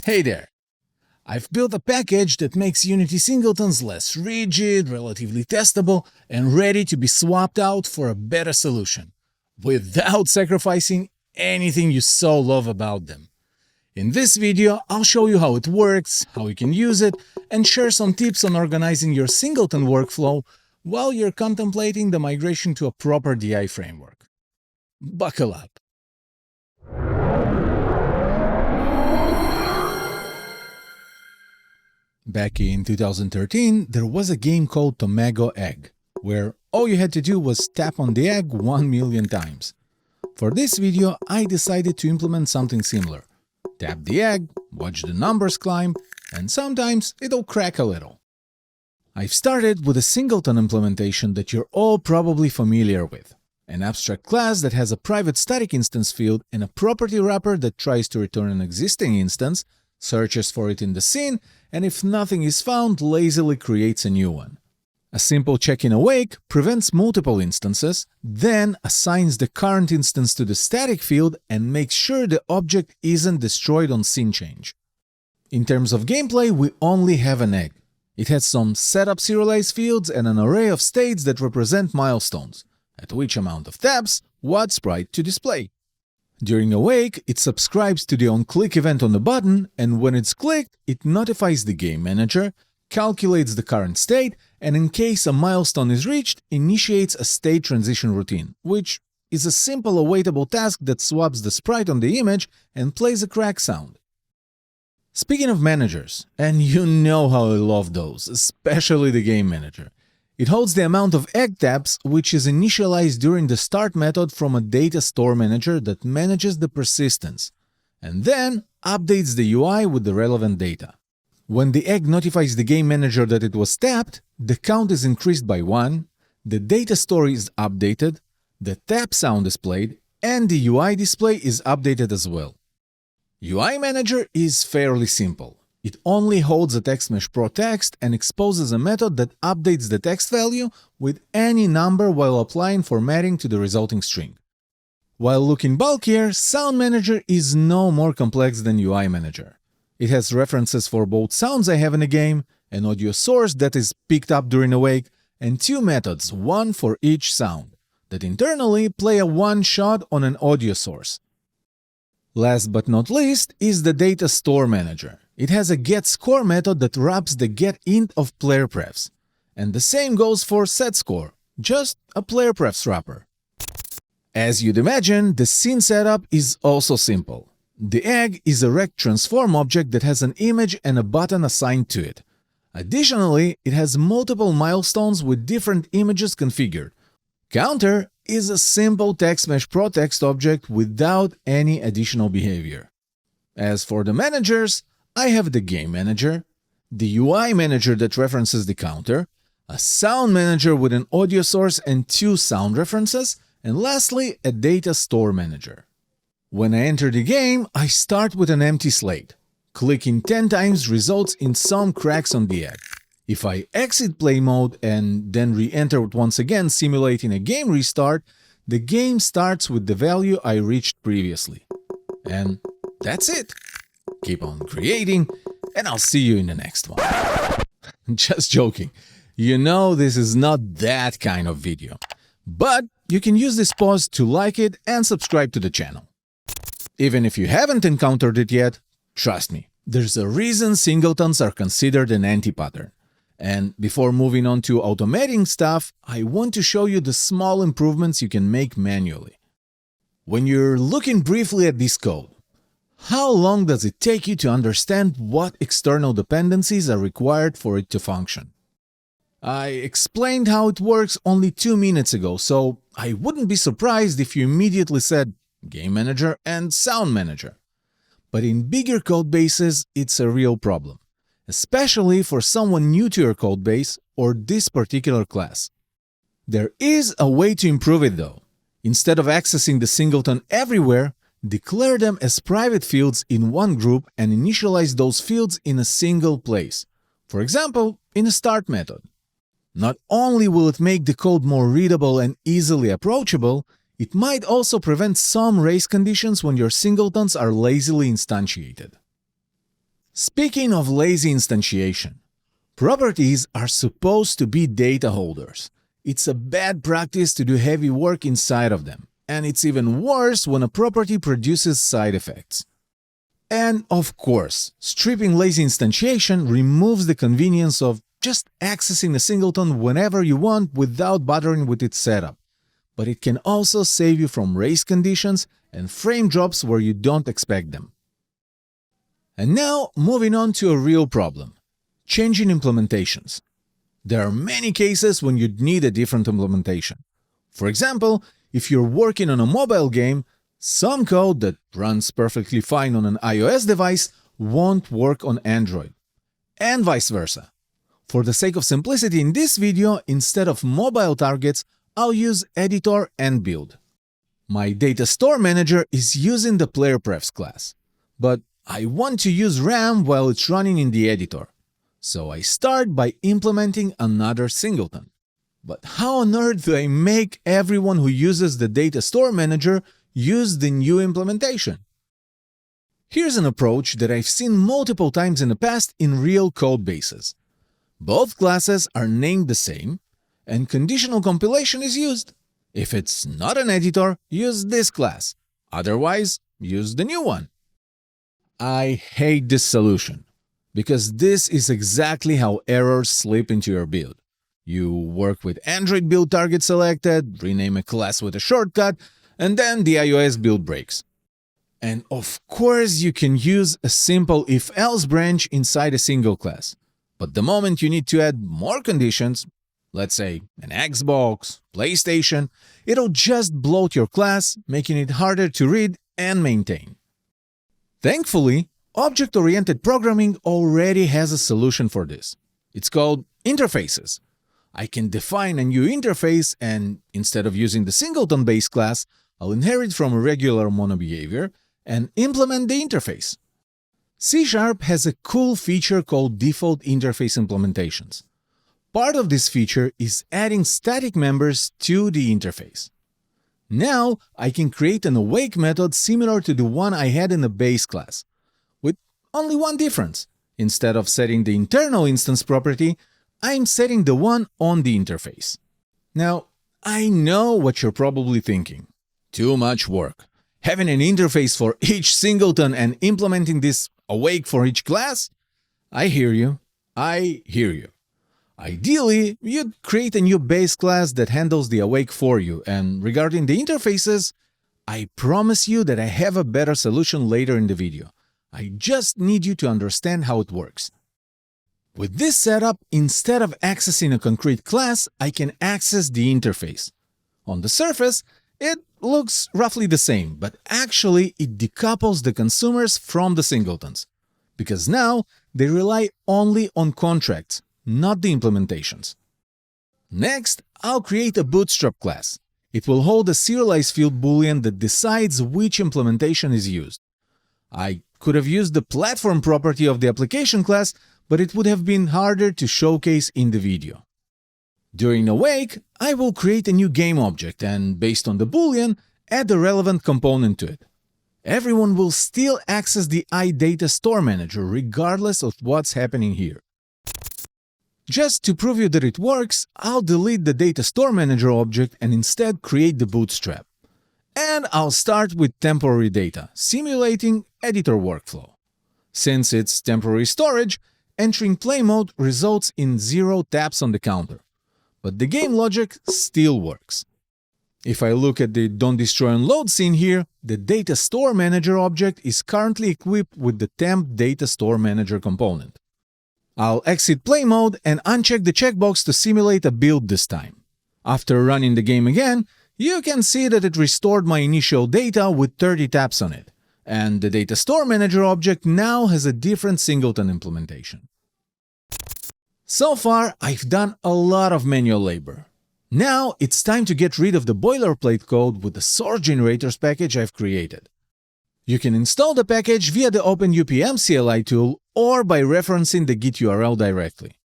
Hey there! I've built a package that makes Unity singletons less rigid, relatively testable, and ready to be swapped out for a better solution, without sacrificing anything you so love about them. In this video, I'll show you how it works, how you can use it, and share some tips on organizing your singleton workflow while you're contemplating the migration to a proper DI framework. Buckle up! Back in 2013, there was a game called Tomago Egg, where all you had to do was tap on the egg 1 million times. For this video, I decided to implement something similar. Tap the egg, watch the numbers climb, and sometimes it'll crack a little. I've started with a singleton implementation that you're all probably familiar with. An abstract class that has a private static instance field and a property wrapper that tries to return an existing instance, searches for it in the scene, and if nothing is found, lazily creates a new one. A simple check-in awake prevents multiple instances, then assigns the current instance to the static field and makes sure the object isn't destroyed on scene change. In terms of gameplay, we only have an egg. It has some setup serialized fields and an array of states that represent milestones, at which amount of taps, what sprite to display. During awake, it subscribes to the onClick event on the button, and when it's clicked, it notifies the game manager, calculates the current state, and in case a milestone is reached, initiates a state transition routine, which is a simple awaitable task that swaps the sprite on the image and plays a crack sound. Speaking of managers, and you know how I love those, especially the game manager, it holds the amount of egg taps, which is initialized during the start method from a data store manager that manages the persistence, and then updates the UI with the relevant data. When the egg notifies the game manager that it was tapped, the count is increased by 1, the data store is updated, the tap sound is played, and the UI display is updated as well. UI Manager is fairly simple. It only holds a TextMesh Pro text and exposes a method that updates the text value with any number while applying formatting to the resulting string. While looking bulkier, Sound Manager is no more complex than UI Manager. It has references for both sounds I have in a game, an audio source that is picked up during awake, and 2 methods, one for each sound, that internally play a one-shot on an audio source. Last but not least is the Data Store Manager. It has a getScore method that wraps the getInt of player prefs. And the same goes for setScore, just a player prefs wrapper. As you'd imagine, the scene setup is also simple. The egg is a rect transform object that has an image and a button assigned to it. Additionally, it has multiple milestones with different images configured. Counter is a simple TextMesh Pro text object without any additional behavior. As for the managers, I have the Game Manager, the UI Manager that references the counter, a Sound Manager with an audio source and 2 sound references, and lastly, a Data Store Manager. When I enter the game, I start with an empty slate. Clicking 10 times results in some cracks on the egg. If I exit play mode and then re-enter it once again, simulating a game restart, the game starts with the value I reached previously. And that's it. Keep on creating, and I'll see you in the next one. Just joking. You know this is not that kind of video. But you can use this pause to like it and subscribe to the channel. Even if you haven't encountered it yet, trust me, there's a reason singletons are considered an anti-pattern. And before moving on to automating stuff, I want to show you the small improvements you can make manually. When you're looking briefly at this code, how long does it take you to understand what external dependencies are required for it to function? I explained how it works only 2 minutes ago, so I wouldn't be surprised if you immediately said Game Manager and Sound Manager. But in bigger code bases, it's a real problem, especially for someone new to your codebase or this particular class. There is a way to improve it though. Instead of accessing the singleton everywhere, declare them as private fields in one group and initialize those fields in a single place. For example, in a start method. Not only will it make the code more readable and easily approachable, it might also prevent some race conditions when your singletons are lazily instantiated. Speaking of lazy instantiation, properties are supposed to be data holders. It's a bad practice to do heavy work inside of them, and it's even worse when a property produces side effects. And of course, stripping lazy instantiation removes the convenience of just accessing a singleton whenever you want without bothering with its setup. But it can also save you from race conditions and frame drops where you don't expect them. And now, moving on to a real problem: changing implementations. There are many cases when you'd need a different implementation. For example, if you're working on a mobile game, some code that runs perfectly fine on an iOS device won't work on Android, and vice versa. For the sake of simplicity in this video, instead of mobile targets, I'll use editor and build. My data store manager is using the player prefs class, but I want to use RAM while it's running in the editor. So I start by implementing another singleton. But how on earth do I make everyone who uses the data store manager use the new implementation? Here's an approach that I've seen multiple times in the past in real code bases. Both classes are named the same, and conditional compilation is used. If it's not an editor, use this class. Otherwise, use the new one. I hate this solution, because this is exactly how errors slip into your build. You work with Android build target selected, rename a class with a shortcut, and then the iOS build breaks. And of course you can use a simple if-else branch inside a single class. But the moment you need to add more conditions, let's say an Xbox, PlayStation, it'll just bloat your class, making it harder to read and maintain. Thankfully, object-oriented programming already has a solution for this. It's called interfaces. I can define a new interface and, instead of using the singleton-based class, I'll inherit from a regular MonoBehaviour and implement the interface. C# has a cool feature called default interface implementations. Part of this feature is adding static members to the interface. Now I can create an awake method similar to the one I had in the base class, with only one difference. Instead of setting the internal instance property, I'm setting the one on the interface. Now, I know what you're probably thinking. Too much work. Having an interface for each singleton and implementing this awake for each class? I hear you. Ideally, you'd create a new base class that handles the awake for you, and regarding the interfaces, I promise you that I have a better solution later in the video. I just need you to understand how it works. With this setup, instead of accessing a concrete class, I can access the interface. On the surface, it looks roughly the same, but actually it decouples the consumers from the singletons, because now they rely only on contracts, not the implementations. Next, I'll create a bootstrap class. It will hold a serialized field boolean that decides which implementation is used. I could have used the platform property of the application class, but it would have been harder to showcase in the video. During awake, I will create a new game object and, based on the boolean, add the relevant component to it. Everyone will still access the iData Store Manager regardless of what's happening here. Just to prove you that it works, I'll delete the Data Store Manager object and instead create the bootstrap. And I'll start with temporary data, simulating editor workflow. Since it's temporary storage, entering play mode results in 0 taps on the counter. But the game logic still works. If I look at the Don't Destroy and Load scene here, the Data Store Manager object is currently equipped with the temp Data Store Manager component. I'll exit play mode and uncheck the checkbox to simulate a build this time. After running the game again, you can see that it restored my initial data with 30 taps on it, and the Data Store Manager object now has a different singleton implementation. So far, I've done a lot of manual labor. Now it's time to get rid of the boilerplate code with the source generators package I've created. You can install the package via the OpenUPM CLI tool or by referencing the Git URL directly.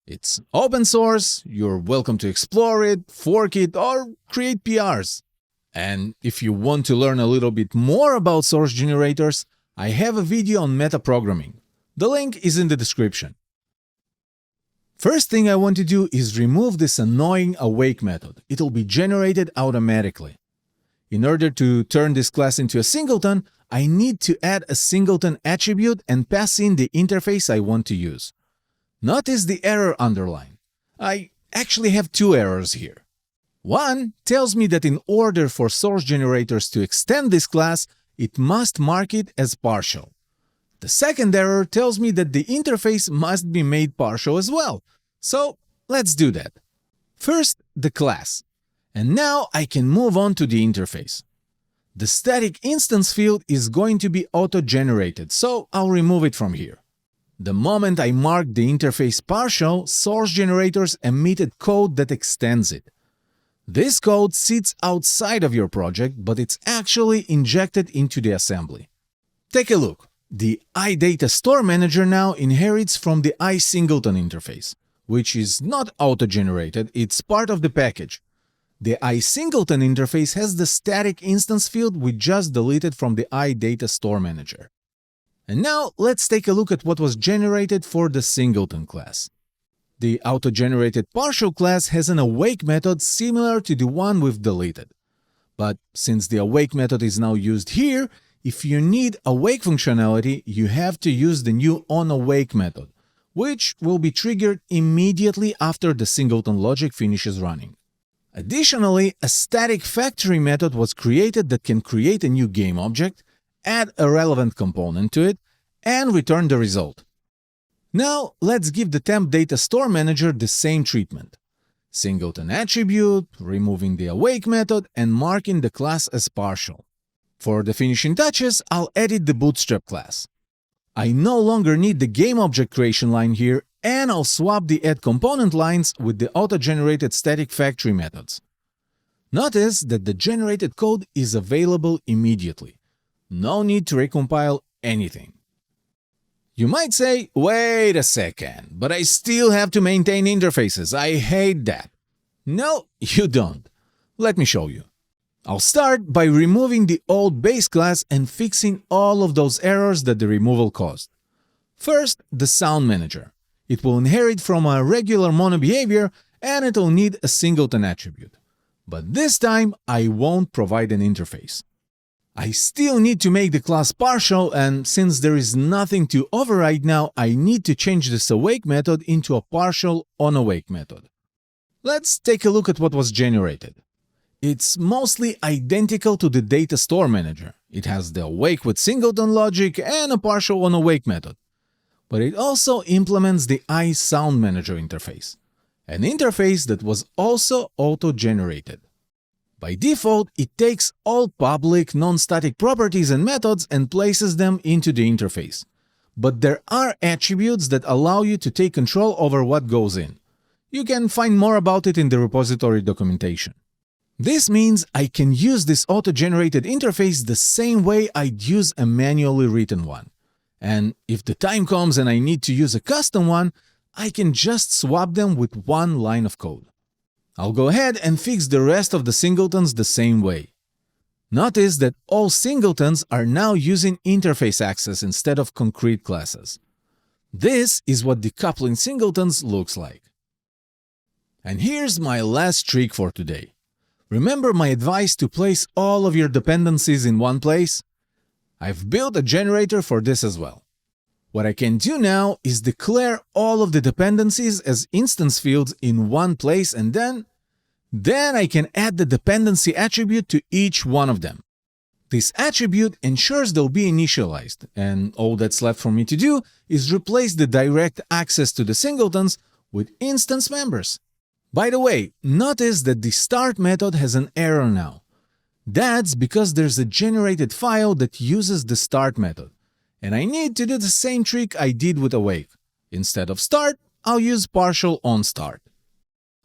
It's open source, you're welcome to explore it, fork it, or create PRs. And if you want to learn a little bit more about source generators, I have a video on metaprogramming. The link is in the description. First thing I want to do is remove this annoying awake method. It'll be generated automatically. In order to turn this class into a singleton, I need to add a singleton attribute and pass in the interface I want to use. Notice the error underline. I actually have two errors here. One tells me that in order for source generators to extend this class, it must mark it as partial. The second error tells me that the interface must be made partial as well. So let's do that. First, the class. And now I can move on to the interface. The static instance field is going to be auto-generated, so I'll remove it from here. The moment I mark the interface partial, source generators emitted code that extends it. This code sits outside of your project, but it's actually injected into the assembly. Take a look. The iData Store Manager now inherits from the iSingleton interface, which is not auto-generated, it's part of the package. The iSingleton interface has the static instance field we just deleted from the iData Store Manager. And now let's take a look at what was generated for the Singleton class. The auto-generated partial class has an awake method similar to the one we've deleted. But since the awake method is now used here, if you need awake functionality, you have to use the new onAwake method, which will be triggered immediately after the singleton logic finishes running. Additionally, a static factory method was created that can create a new game object, add a relevant component to it, and return the result. Now, let's give the temp data store manager the same treatment. Singleton attribute, removing the awake method, and marking the class as partial. For the finishing touches, I'll edit the bootstrap class. I no longer need the game object creation line here, and I'll swap the add component lines with the auto-generated static factory methods. Notice that the generated code is available immediately. No need to recompile anything. You might say, wait a second, but I still have to maintain interfaces. I hate that. No, you don't. Let me show you. I'll start by removing the old base class and fixing all of those errors that the removal caused. First, the sound manager. It will inherit from a regular MonoBehaviour and it'll need a singleton attribute. But this time, I won't provide an interface. I still need to make the class partial, and since there is nothing to override now, I need to change this awake method into a partial onAwake method. Let's take a look at what was generated. It's mostly identical to the data store manager. It has the awake with singleton logic and a partial onAwake method. But it also implements the iSound Manager interface, an interface that was also auto-generated. By default, it takes all public, non-static properties and methods and places them into the interface. But there are attributes that allow you to take control over what goes in. You can find more about it in the repository documentation. This means I can use this auto-generated interface the same way I'd use a manually written one. And if the time comes and I need to use a custom one, I can just swap them with one line of code. I'll go ahead and fix the rest of the singletons the same way. Notice that all singletons are now using interface access instead of concrete classes. This is what decoupling singletons looks like. And here's my last trick for today. Remember my advice to place all of your dependencies in one place? I've built a generator for this as well. What I can do now is declare all of the dependencies as instance fields in one place, and then I can add the dependency attribute to each one of them. This attribute ensures they'll be initialized, and all that's left for me to do is replace the direct access to the singletons with instance members. By the way, notice that the start method has an error now. That's because there's a generated file that uses the start method, and I need to do the same trick I did with awake. Instead of start, I'll use partial onStart.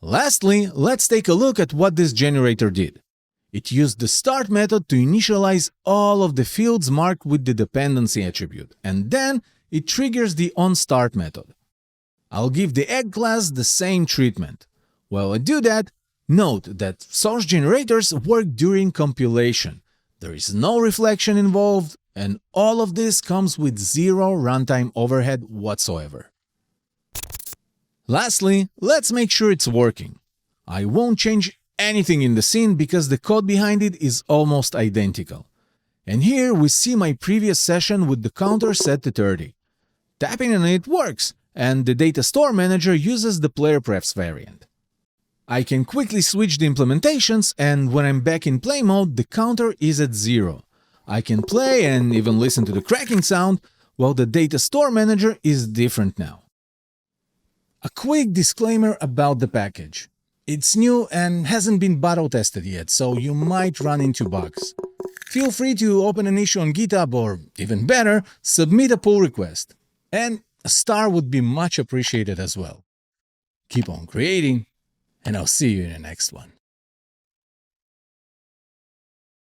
Lastly, let's take a look at what this generator did. It used the start method to initialize all of the fields marked with the dependency attribute, and then it triggers the onStart method. I'll give the egg class the same treatment. While I do that, note that source generators work during compilation. There is no reflection involved, And all of this comes with zero runtime overhead whatsoever. Lastly, let's make sure it's working. I won't change anything in the scene because the code behind it is almost identical. And here we see my previous session with the counter set to 30. Tapping on it works, and the data store manager uses the player prefs variant. I can quickly switch the implementations, and when I'm back in play mode, the counter is at 0. I can play and even listen to the cracking sound, while the data store manager is different now. A quick disclaimer about the package. It's new and hasn't been battle tested yet, so you might run into bugs. Feel free to open an issue on GitHub or, even better, submit a pull request. And a star would be much appreciated as well. Keep on creating, and I'll see you in the next one.